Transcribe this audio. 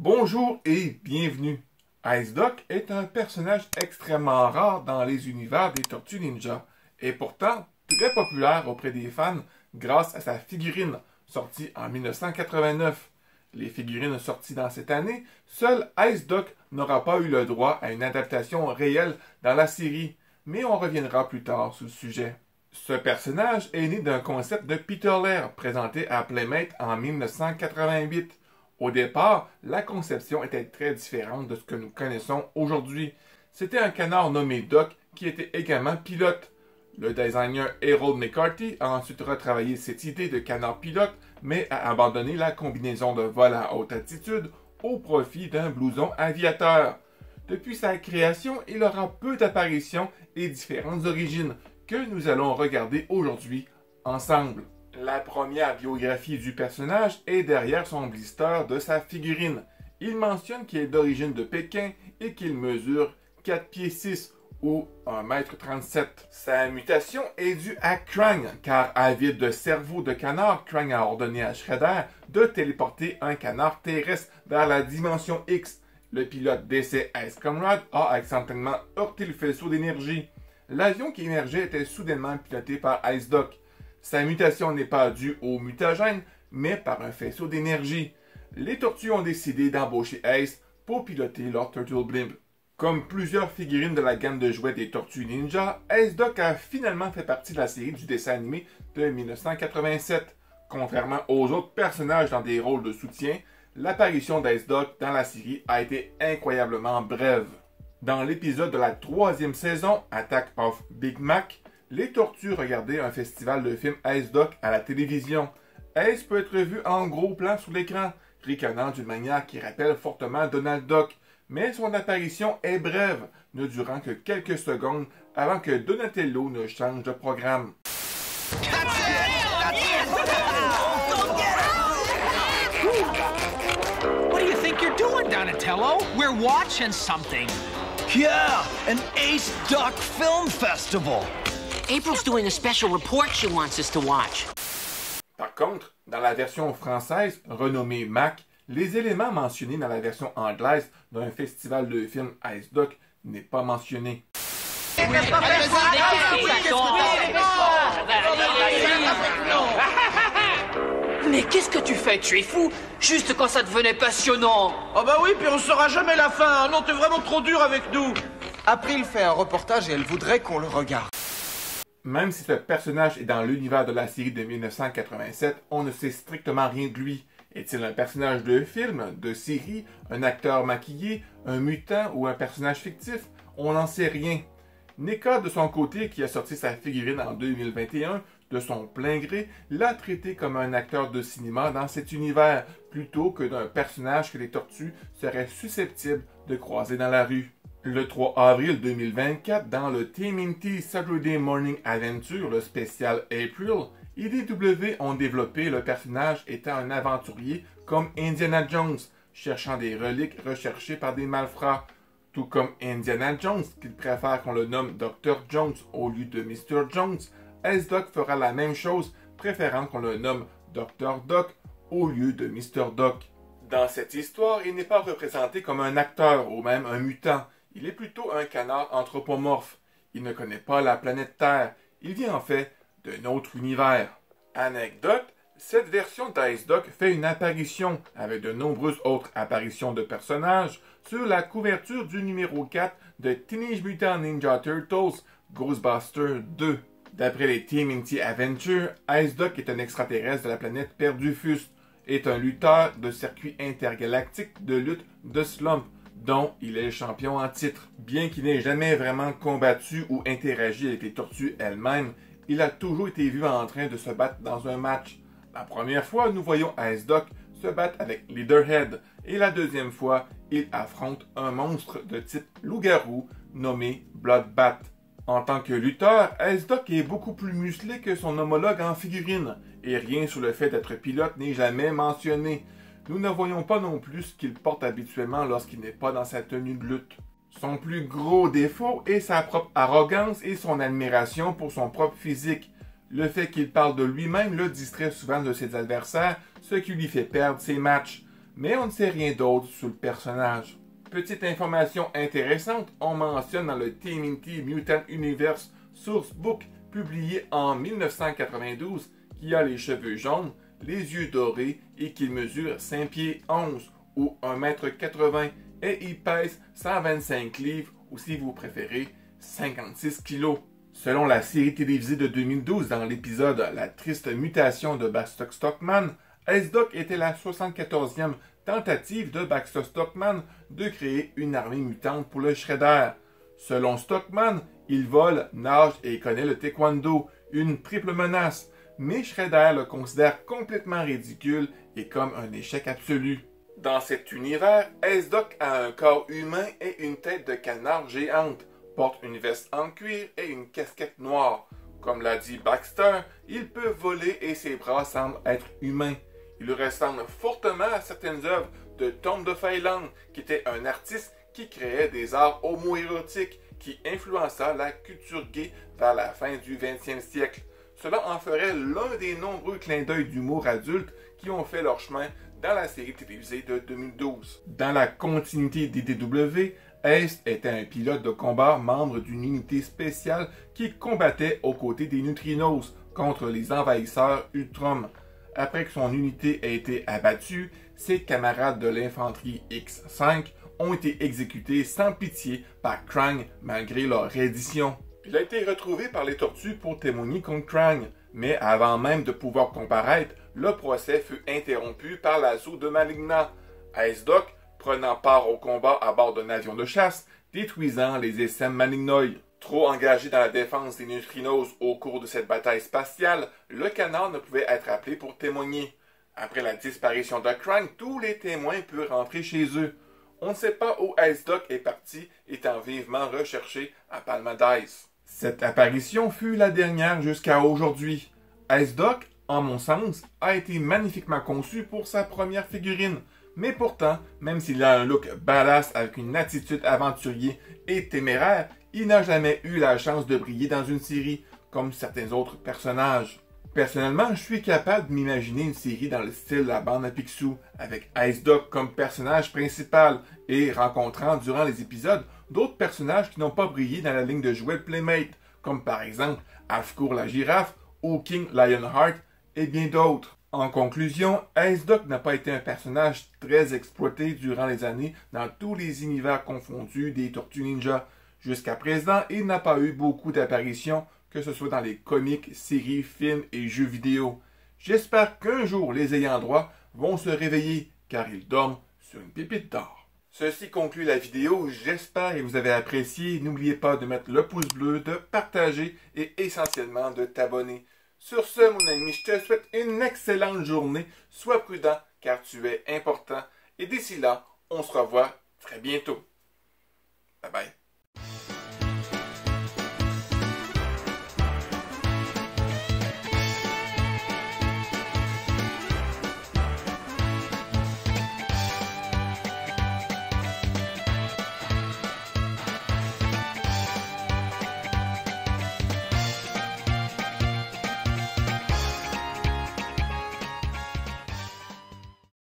Bonjour et bienvenue. Ice Doc est un personnage extrêmement rare dans les univers des Tortues Ninja, et pourtant très populaire auprès des fans grâce à sa figurine, sortie en 1989. Les figurines sorties dans cette année, seul Ice Doc n'aura pas eu le droit à une adaptation réelle dans la série, mais on reviendra plus tard sur le sujet. Ce personnage est né d'un concept de Peter Laird présenté à Playmate en 1988. Au départ, la conception était très différente de ce que nous connaissons aujourd'hui. C'était un canard nommé Doc qui était également pilote. Le designer Harold McCarthy a ensuite retravaillé cette idée de canard pilote, mais a abandonné la combinaison de vol à haute altitude au profit d'un blouson aviateur. Depuis sa création, il aura peu d'apparitions et différentes origines que nous allons regarder aujourd'hui ensemble. La première biographie du personnage est derrière son blister de sa figurine. Il mentionne qu'il est d'origine de Pékin et qu'il mesure 4 pieds 6 ou 1,37 m. Sa mutation est due à Krang, car avide de cerveau de canard, Krang a ordonné à Shredder de téléporter un canard terrestre vers la dimension X. Le pilote d'essai Ice Comrade a accidentellement heurté le faisceau d'énergie. L'avion qui émergeait était soudainement piloté par Ice Doc. Sa mutation n'est pas due au mutagène, mais par un faisceau d'énergie. Les tortues ont décidé d'embaucher Ace pour piloter leur Turtle Blimp. Comme plusieurs figurines de la gamme de jouets des Tortues Ninja, Ice Doc a finalement fait partie de la série du dessin animé de 1987. Contrairement aux autres personnages dans des rôles de soutien, l'apparition d'Ice Doc dans la série a été incroyablement brève. Dans l'épisode de la 3e saison, Attack of Big Mac, les tortues regardaient un festival de films Ice Doc à la télévision. Ace peut être vu en gros plan sur l'écran, ricanant d'une manière qui rappelle fortement Donald Duck, mais son apparition est brève, ne durant que quelques secondes avant que Donatello ne change de programme. What do you think you're doing, Donatello? We're watching something. Yeah, an Ace Doc Film Festival. April's doing a special report she wants us to watch. Par contre, dans la version française, renommée Mac, les éléments mentionnés dans la version anglaise d'un festival de films Ice Doc n'est pas mentionné. Mais qu'est-ce que tu fais? Tu es fou? Juste quand ça devenait passionnant. Oh bah oui, puis on saura jamais la fin. Non, t'es vraiment trop dur avec nous. April fait un reportage et elle voudrait qu'on le regarde. Même si ce personnage est dans l'univers de la série de 1987, on ne sait strictement rien de lui. Est-il un personnage de film, de série, un acteur maquillé, un mutant ou un personnage fictif? On n'en sait rien. NECA, de son côté, qui a sorti sa figurine en 2021, de son plein gré, l'a traité comme un acteur de cinéma dans cet univers, plutôt que d'un personnage que les tortues seraient susceptibles de croiser dans la rue. Le 3 avril 2024, dans le TMNT Saturday Morning Adventure, le spécial April, IDW ont développé le personnage étant un aventurier comme Indiana Jones, cherchant des reliques recherchées par des malfrats. Tout comme Indiana Jones, qu'il préfère qu'on le nomme Dr. Jones au lieu de Mr. Jones, Ice Doc fera la même chose, préférant qu'on le nomme Dr. Doc au lieu de Mr. Doc. Dans cette histoire, il n'est pas représenté comme un acteur ou même un mutant. Il est plutôt un canard anthropomorphe. Il ne connaît pas la planète Terre. Il vient en fait d'un autre univers. Anecdote, cette version d'Ice Doc fait une apparition, avec de nombreuses autres apparitions de personnages, sur la couverture du numéro 4 de Teenage Mutant Ninja Turtles Ghostbusters 2. D'après les TMNT Adventure, Ice Doc est un extraterrestre de la planète Perdufus, est un lutteur de circuit intergalactique de lutte de Slump, dont il est le champion en titre. Bien qu'il n'ait jamais vraiment combattu ou interagi avec les tortues elles-mêmes, il a toujours été vu en train de se battre dans un match. La première fois, nous voyons Ice Doc se battre avec Leatherhead, et la deuxième fois, il affronte un monstre de type loup-garou nommé Bloodbath. En tant que lutteur, Ice Doc est beaucoup plus musclé que son homologue en figurine, et rien sur le fait d'être pilote n'est jamais mentionné. Nous ne voyons pas non plus ce qu'il porte habituellement lorsqu'il n'est pas dans sa tenue de lutte. Son plus gros défaut est sa propre arrogance et son admiration pour son propre physique. Le fait qu'il parle de lui-même le distrait souvent de ses adversaires, ce qui lui fait perdre ses matchs. mais on ne sait rien d'autre sur le personnage. Petite information intéressante, on mentionne dans le TMNT Mutant Universe Sourcebook publié en 1992 qu'il a les cheveux jaunes, les yeux dorés et qu'il mesure 5 pieds 11 ou 1,80 m et il pèse 125 livres ou si vous préférez 56 kg. Selon la série télévisée de 2012 dans l'épisode La triste mutation de Baxter Stockman, Ice-Doc était la 74e tentative de Baxter Stockman de créer une armée mutante pour le Shredder. Selon Stockman, il vole, nage et connaît le taekwondo, une triple menace, mais Shredder le considère complètement ridicule et comme un échec absolu. Dans cet univers, Ice-Doc a un corps humain et une tête de canard géante, porte une veste en cuir et une casquette noire. Comme l'a dit Baxter, il peut voler et ses bras semblent être humains. Il ressemble fortement à certaines œuvres de Tom DeFayland, qui était un artiste qui créait des arts homoérotiques qui influença la culture gay vers la fin du 20e siècle. Cela en ferait l'un des nombreux clins d'œil d'humour adulte qui ont fait leur chemin dans la série télévisée de 2012. Dans la continuité d'IDW, Ace était un pilote de combat membre d'une unité spéciale qui combattait aux côtés des Neutrinos contre les envahisseurs Ultron. Après que son unité ait été abattue, ses camarades de l'infanterie X-5 ont été exécutés sans pitié par Krang malgré leur reddition. Il a été retrouvé par les Tortues pour témoigner contre Krang, mais avant même de pouvoir comparaître, le procès fut interrompu par l'assaut de Maligna. Ice-Doc prenant part au combat à bord d'un avion de chasse, détruisant les SM Malignoi. Trop engagé dans la défense des Neutrinos au cours de cette bataille spatiale, le canard ne pouvait être appelé pour témoigner. Après la disparition de Krang, tous les témoins purent rentrer chez eux. On ne sait pas où Ice-Doc est parti, étant vivement recherché à Palma d'Ice. Cette apparition fut la dernière jusqu'à aujourd'hui. Ice-Doc, en mon sens, a été magnifiquement conçu pour sa première figurine. Mais pourtant, même s'il a un look badass avec une attitude aventurier et téméraire, il n'a jamais eu la chance de briller dans une série, comme certains autres personnages. Personnellement, je suis capable de m'imaginer une série dans le style de la bande à Picsou, avec Ice-Doc comme personnage principal et rencontrant durant les épisodes d'autres personnages qui n'ont pas brillé dans la ligne de jouets de Playmate, comme par exemple Afcour la girafe ou King Lionheart et bien d'autres. En conclusion, Ice-Doc n'a pas été un personnage très exploité durant les années dans tous les univers confondus des Tortues Ninja. Jusqu'à présent, il n'a pas eu beaucoup d'apparitions, que ce soit dans les comics, séries, films et jeux vidéo. J'espère qu'un jour les ayants droit vont se réveiller, car ils dorment sur une pépite d'or. Ceci conclut la vidéo, j'espère que vous avez apprécié. N'oubliez pas de mettre le pouce bleu, de partager et essentiellement de t'abonner. Sur ce, mon ami, je te souhaite une excellente journée. Sois prudent, car tu es important. Et d'ici là, on se revoit très bientôt. Bye bye.